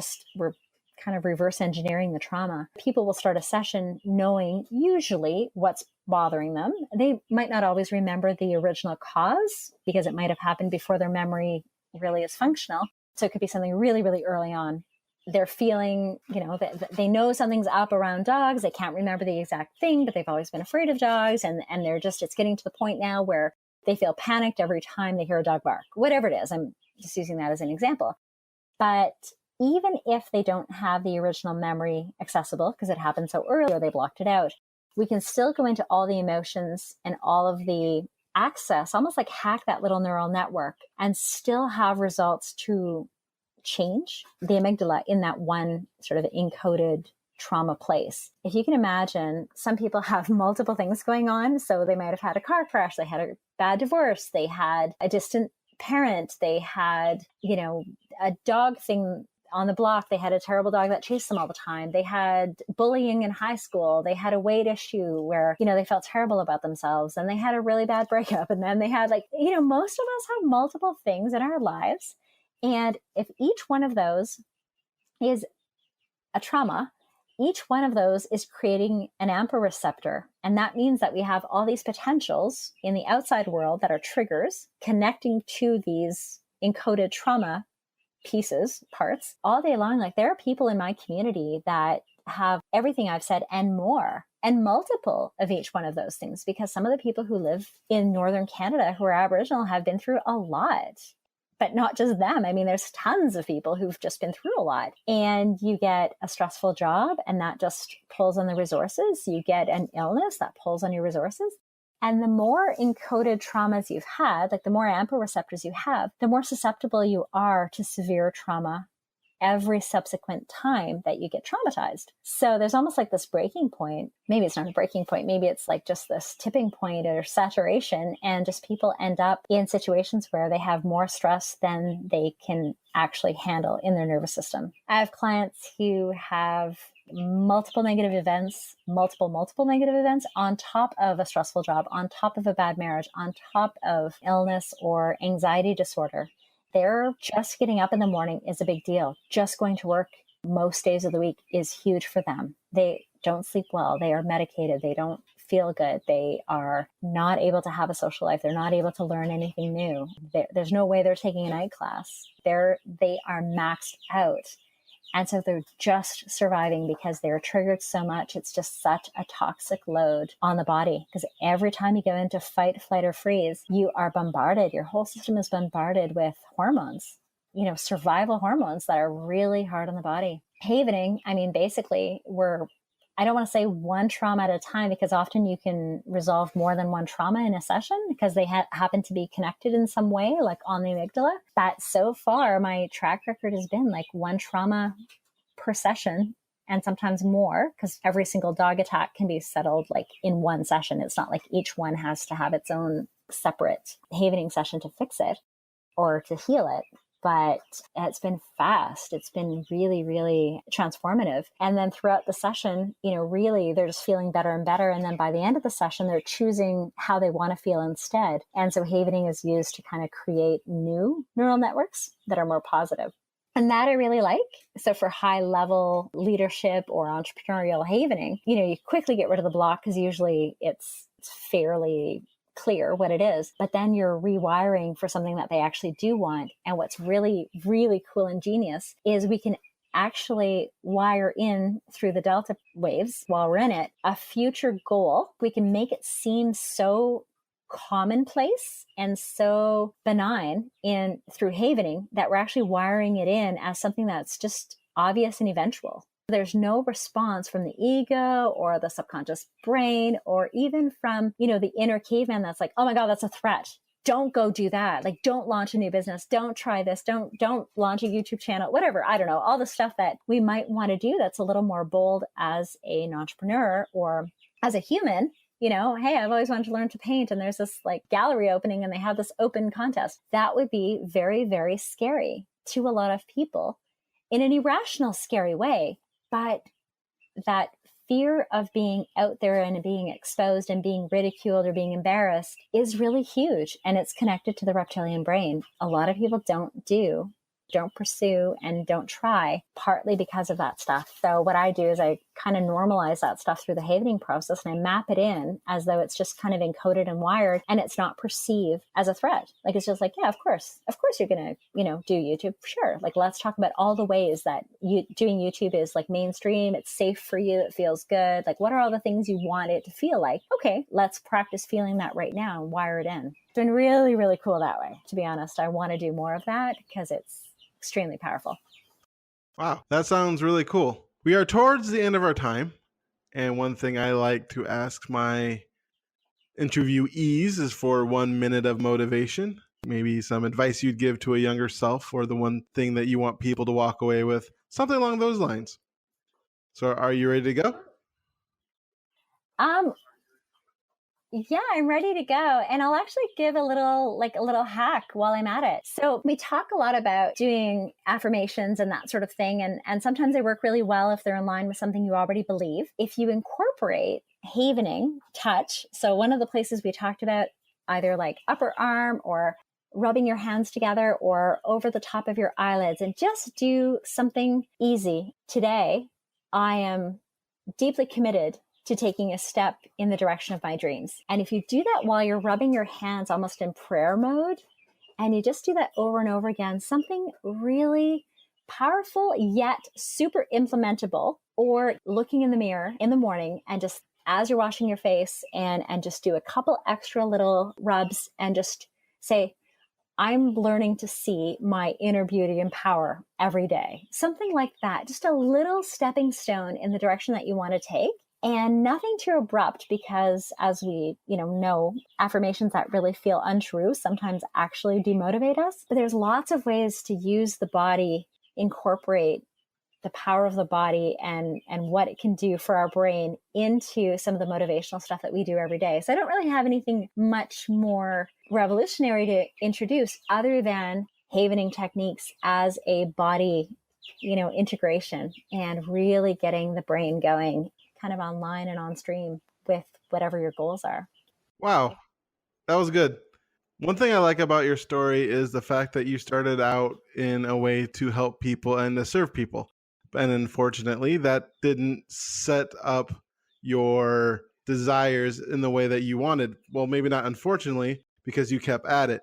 kind of reverse engineering the trauma. People will start a session knowing usually what's bothering them. They might not always remember the original cause because it might have happened before their memory really is functional. So it could be something really, really early on. They're feeling, they know something's up around dogs. They can't remember the exact thing, but they've always been afraid of dogs. And they're just, it's getting to the point now where they feel panicked every time they hear a dog bark, whatever it is. I'm just using that as an example. But even if they don't have the original memory accessible because it happened so early or they blocked it out, we can still go into all the emotions and all of the access, almost like hack that little neural network and still have results to change the amygdala in that one sort of encoded trauma place. If you can imagine, some people have multiple things going on. So they might have had a car crash, they had a bad divorce, they had a distant parent, they had, a dog thing on the block, they had a terrible dog that chased them all the time, they had bullying in high school, they had a weight issue where, they felt terrible about themselves, and they had a really bad breakup, and then they had most of us have multiple things in our lives. And if each one of those is a trauma, each one of those is creating an AMPA receptor. And that means that we have all these potentials in the outside world that are triggers connecting to these encoded trauma pieces, parts, all day long. Like there are people in my community that have everything I've said and more, and multiple of each one of those things, because some of the people who live in Northern Canada who are Aboriginal have been through a lot. But not just them. I mean, there's tons of people who've just been through a lot. And you get a stressful job and that just pulls on the resources. You get an illness that pulls on your resources. And the more encoded traumas you've had, like the more AMPA receptors you have, the more susceptible you are to severe trauma every subsequent time that you get traumatized. So there's almost like this breaking point. Maybe it's not a breaking point. Maybe it's like just this tipping point or saturation. And just people end up in situations where they have more stress than they can actually handle in their nervous system. I have clients who have multiple negative events on top of a stressful job, on top of a bad marriage, on top of illness or anxiety disorder. They're just getting up in the morning is a big deal. Just going to work most days of the week is huge for them. They don't sleep well. They are medicated. They don't feel good. They are not able to have a social life. They're not able to learn anything new. There's no way they're taking a night class. They are maxed out. And so they're just surviving because they're triggered so much. It's just such a toxic load on the body, because every time you go into fight, flight, or freeze, you are bombarded. Your whole system is bombarded with hormones, survival hormones that are really hard on the body. Havening, I mean, basically, I don't want to say one trauma at a time, because often you can resolve more than one trauma in a session because they happen to be connected in some way, like on the amygdala. But so far, my track record has been like one trauma per session, and sometimes more, because every single dog attack can be settled like in one session. It's not like each one has to have its own separate havening session to fix it or to heal it. But it's been fast. It's been really, really transformative. And then throughout the session, really they're just feeling better and better. And then by the end of the session, they're choosing how they want to feel instead. And so havening is used to kind of create new neural networks that are more positive. And that I really like. So for high level leadership or entrepreneurial havening, you quickly get rid of the block because usually it's fairly clear what it is, but then you're rewiring for something that they actually do want. And what's really, really cool and genius is we can actually wire in through the delta waves while we're in it a future goal. We can make it seem so commonplace and so benign in through havening that we're actually wiring it in as something that's just obvious and eventual. There's no response from the ego or the subconscious brain or even from, the inner caveman that's like, oh my God, that's a threat. Don't go do that. Like, don't launch a new business. Don't try this. Don't launch a YouTube channel, whatever. I don't know, all the stuff that we might want to do that's a little more bold as an entrepreneur or as a human. Hey, I've always wanted to learn to paint, and there's this like gallery opening and they have this open contest. That would be very, very scary to a lot of people in an irrational, scary way. But that fear of being out there and being exposed and being ridiculed or being embarrassed is really huge. And it's connected to the reptilian brain. A lot of people don't pursue and don't try, partly because of that stuff. So what I do is I kind of normalize that stuff through the havening process, and I map it in as though it's just kind of encoded and wired, and it's not perceived as a threat. Like, it's just like, yeah, of course you're going to, do YouTube. Sure. Like, let's talk about all the ways that doing YouTube is like mainstream. It's safe for you. It feels good. Like, what are all the things you want it to feel like? Okay, let's practice feeling that right now and wire it in. It's been really, really cool that way. To be honest, I want to do more of that because it's extremely powerful. Wow, that sounds really cool. We are towards the end of our time, and one thing I like to ask my interviewees is for 1 minute of motivation, maybe some advice you'd give to a younger self, or the one thing that you want people to walk away with, something along those lines. So are you ready to go? Yeah, I'm ready to go. And I'll actually give a little hack while I'm at it. So we talk a lot about doing affirmations and that sort of thing. And sometimes they work really well if they're in line with something you already believe. If you incorporate havening touch, so one of the places we talked about, either like upper arm or rubbing your hands together or over the top of your eyelids, and just do something easy. Today, I am deeply committed to taking a step in the direction of my dreams. And if you do that while you're rubbing your hands almost in prayer mode, and you just do that over and over again, something really powerful yet super implementable, or looking in the mirror in the morning and just as you're washing your face and just do a couple extra little rubs and just say, I'm learning to see my inner beauty and power every day. Something like that, just a little stepping stone in the direction that you want to take. And nothing too abrupt, because as we, know, affirmations that really feel untrue sometimes actually demotivate us. But there's lots of ways to use the body, incorporate the power of the body and what it can do for our brain into some of the motivational stuff that we do every day. So I don't really have anything much more revolutionary to introduce other than havening techniques as a body, integration, and really getting the brain going kind of online and on stream with whatever your goals are. Wow, that was good. One thing I like about your story is the fact that you started out in a way to help people and to serve people. And unfortunately, that didn't set up your desires in the way that you wanted. Well, maybe not unfortunately, because you kept at it.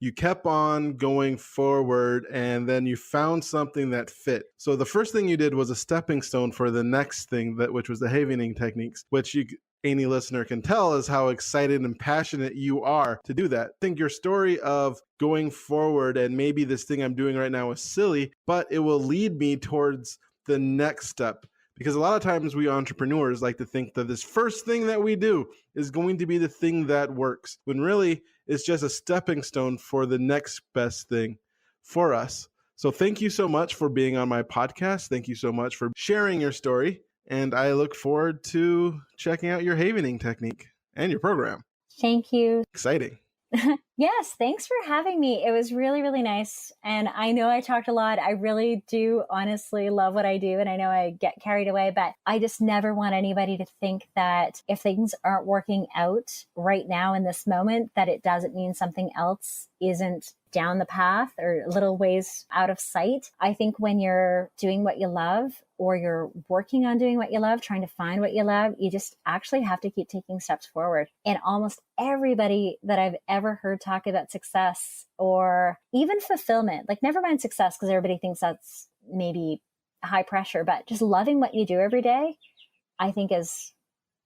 You kept on going forward, and then you found something that fit. So the first thing you did was a stepping stone for the next thing, which was the havening techniques, which any listener can tell is how excited and passionate you are to do that. I think your story of going forward, and maybe this thing I'm doing right now is silly, but it will lead me towards the next step. Because a lot of times we entrepreneurs like to think that this first thing that we do is going to be the thing that works, when really it's just a stepping stone for the next best thing for us. So thank you so much for being on my podcast. Thank you so much for sharing your story. And I look forward to checking out your havening technique and your program. Thank you. Exciting. Yes, thanks for having me. It was really, really nice. And I know I talked a lot. I really do honestly love what I do. And I know I get carried away, but I just never want anybody to think that if things aren't working out right now in this moment, that it doesn't mean something else isn't down the path or little ways out of sight. I think when you're doing what you love, or you're working on doing what you love, trying to find what you love, you just actually have to keep taking steps forward. And almost everybody that I've ever heard talk about success or even fulfillment, like never mind success, because everybody thinks that's maybe high pressure, but just loving what you do every day, I think is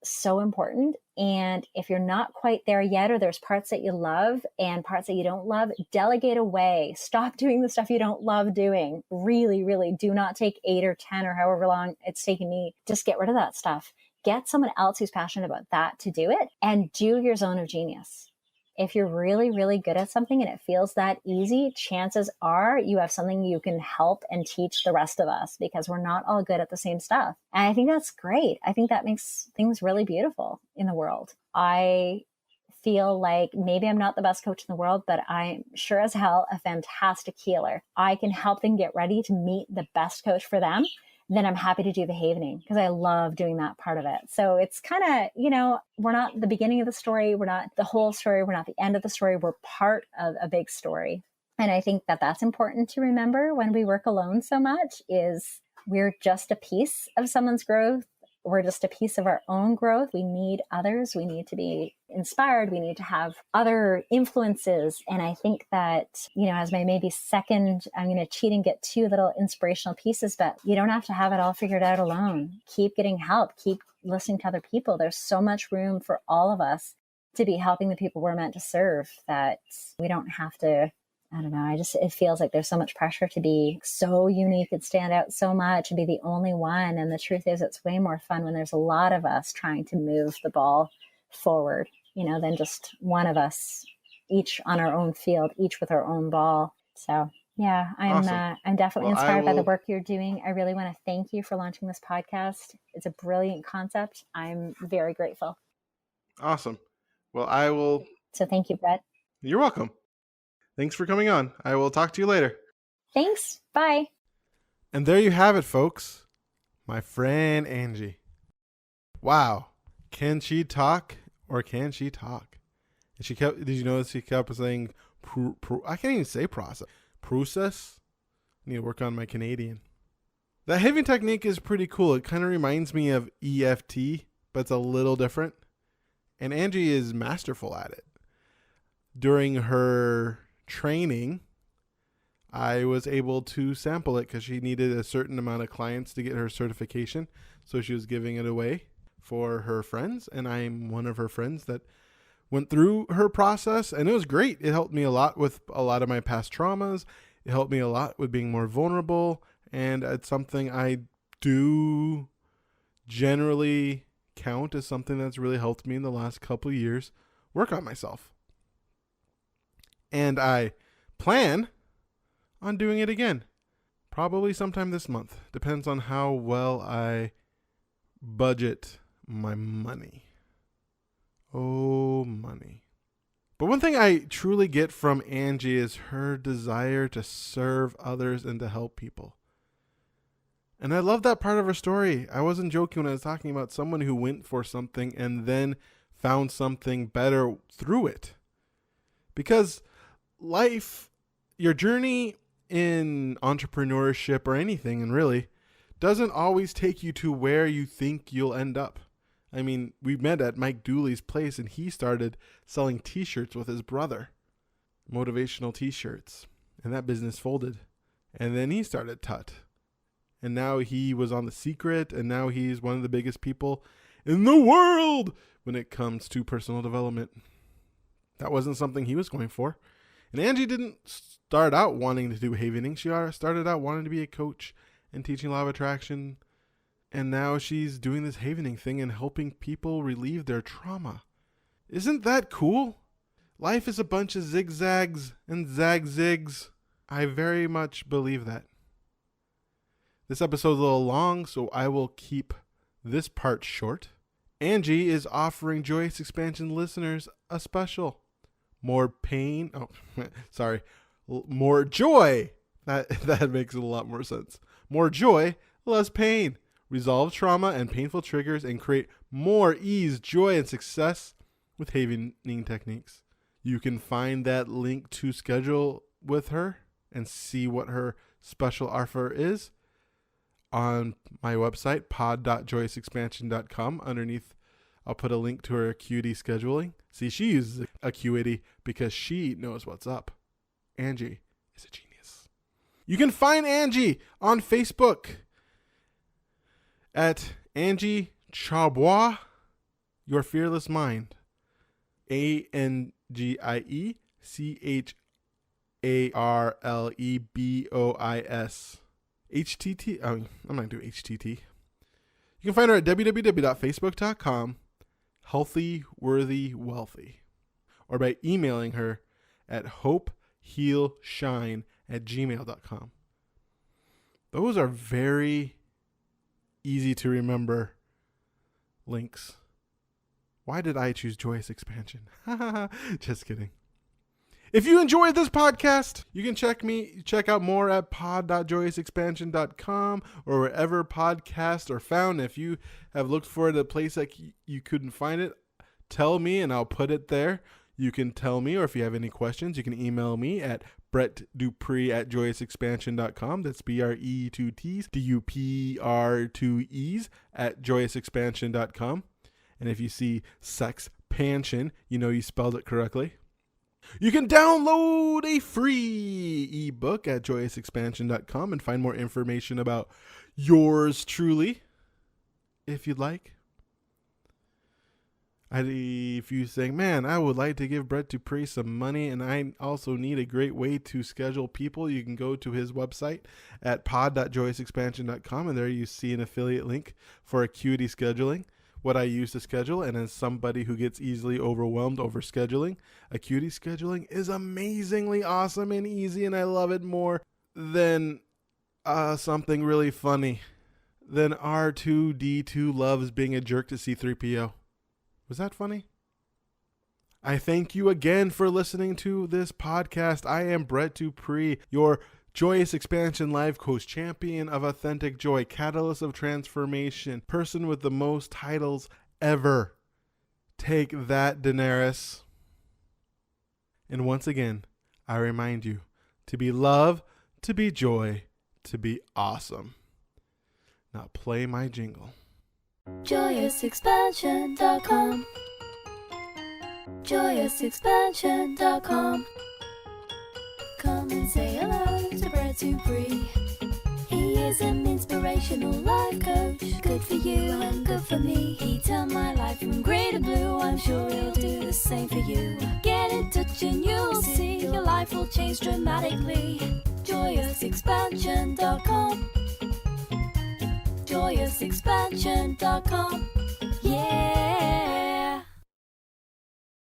so important. And if you're not quite there yet, or there's parts that you love and parts that you don't love, delegate away. Stop doing the stuff you don't love doing. Really, really do not take 8 or 10 or however long it's taken me. Just get rid of that stuff. Get someone else who's passionate about that to do it, and do your zone of genius. If you're really, really good at something and it feels that easy, chances are you have something you can help and teach the rest of us, because we're not all good at the same stuff. And I think that's great. I think that makes things really beautiful in the world. I feel like maybe I'm not the best coach in the world, but I'm sure as hell a fantastic healer. I can help them get ready to meet the best coach for them. Then I'm happy to do the havening because I love doing that part of it. So it's kind of, we're not the beginning of the story. We're not the whole story. We're not the end of the story. We're part of a big story. And I think that that's important to remember when we work alone so much, is we're just a piece of someone's growth. We're just a piece of our own growth. We need others. We need to be inspired. We need to have other influences. And I think that, as my maybe second, I'm going to cheat and get 2 little inspirational pieces, but you don't have to have it all figured out alone. Keep getting help. Keep listening to other people. There's so much room for all of us to be helping the people we're meant to serve, that we don't have to, I don't know. It feels like there's so much pressure to be so unique and stand out so much and be the only one. And the truth is, it's way more fun when there's a lot of us trying to move the ball forward, than just one of us, each on our own field, each with our own ball. So yeah, I'm definitely inspired by the work you're doing. I really want to thank you for launching this podcast. It's a brilliant concept. I'm very grateful. Awesome. Well, I will. So thank you, Brett. You're welcome. Thanks for coming on. I will talk to you later. Thanks. Bye. And there you have it, folks. My friend Angie. Wow. Can she talk, or can she talk? And did you notice she kept saying, I can't even say process. Process? I need to work on my Canadian. The having technique is pretty cool. It kind of reminds me of EFT, but it's a little different. And Angie is masterful at it. During her training, I was able to sample it because she needed a certain amount of clients to get her certification. So she was giving it away for her friends. And I'm one of her friends that went through her process. And it was great. It helped me a lot with a lot of my past traumas. It helped me a lot with being more vulnerable. And it's something I do generally count as something that's really helped me in the last couple of years work on myself. And I plan on doing it again, probably sometime this month. Depends on how well I budget my money. Oh, money. But one thing I truly get from Angie is her desire to serve others and to help people. And I love that part of her story. I wasn't joking when I was talking about someone who went for something and then found something better through it. Because life, your journey in entrepreneurship or anything, and really, doesn't always take you to where you think you'll end up. I mean, we met at Mike Dooley's place and he started selling t-shirts with his brother, motivational t-shirts, and that business folded. And then he started Tut. And now he was on The Secret, and now he's one of the biggest people in the world when it comes to personal development. That wasn't something he was going for. And Angie didn't start out wanting to do havening. She started out wanting to be a coach and teaching law of attraction. And now she's doing this havening thing and helping people relieve their trauma. Isn't that cool? Life is a bunch of zigzags and zag-zigs. I very much believe that. This episode's a little long, so I will keep this part short. Angie is offering Joyous Expansion listeners a special. More joy. That makes it a lot more sense. More joy, less pain. Resolve trauma and painful triggers and create more ease, joy, and success with havening techniques. You can find that link to schedule with her and see what her special offer is on my website, pod.joyousexpansion.com. Underneath, I'll put a link to her Acuity scheduling. See, she uses Acuity because she knows what's up. Angie is a genius. You can find Angie on Facebook At Angie Charlebois, Your Fearless Mind. AngieCharlebois. HTT. Oh, I'm not going to do HTT. You can find her at www.facebook.com, Healthy, Worthy, Wealthy. Or by emailing her at hopehealshine@gmail.com. Those are very easy to remember links. Why did I choose Joyous Expansion? Just kidding. If you enjoyed this podcast, you can check out more at pod.joyousexpansion.com or wherever podcasts are found. If you have looked for it at a place that you couldn't find it, tell me and I'll put it there. You can tell me, or if you have any questions, you can email me at brettdupree@joyousexpansion.com. That's BRE 2 T's, DUPR 2 E's @joyousexpansion.com. And if you see Sexpansion, you know you spelled it correctly. You can download a free ebook at joyousexpansion.com and find more information about yours truly, if you'd like. If you think, man, I would like to give Brett Dupree some money and I also need a great way to schedule people, you can go to his website at pod.joyousexpansion.com, and there you see an affiliate link for Acuity Scheduling, what I use to schedule. And as somebody who gets easily overwhelmed over scheduling, Acuity Scheduling is amazingly awesome and easy, and I love it more than something really funny than R2-D2 loves being a jerk to C-3PO. Was that funny? I thank you again for listening to this podcast. I am Brett Dupree, your Joyous Expansion Life Coach, champion of authentic joy, catalyst of transformation, person with the most titles ever. Take that, Daenerys. And once again, I remind you to be love, to be joy, to be awesome. Now play my jingle. JoyousExpansion.com. JoyousExpansion.com. Come and say hello to Brett Dupree. He is an inspirational life coach, good for you and good for me. He turned my life from grey to blue, I'm sure he'll do the same for you. Get in touch and you'll see your life will change dramatically. JoyousExpansion.com. JoyousExpansion.com. Yeah.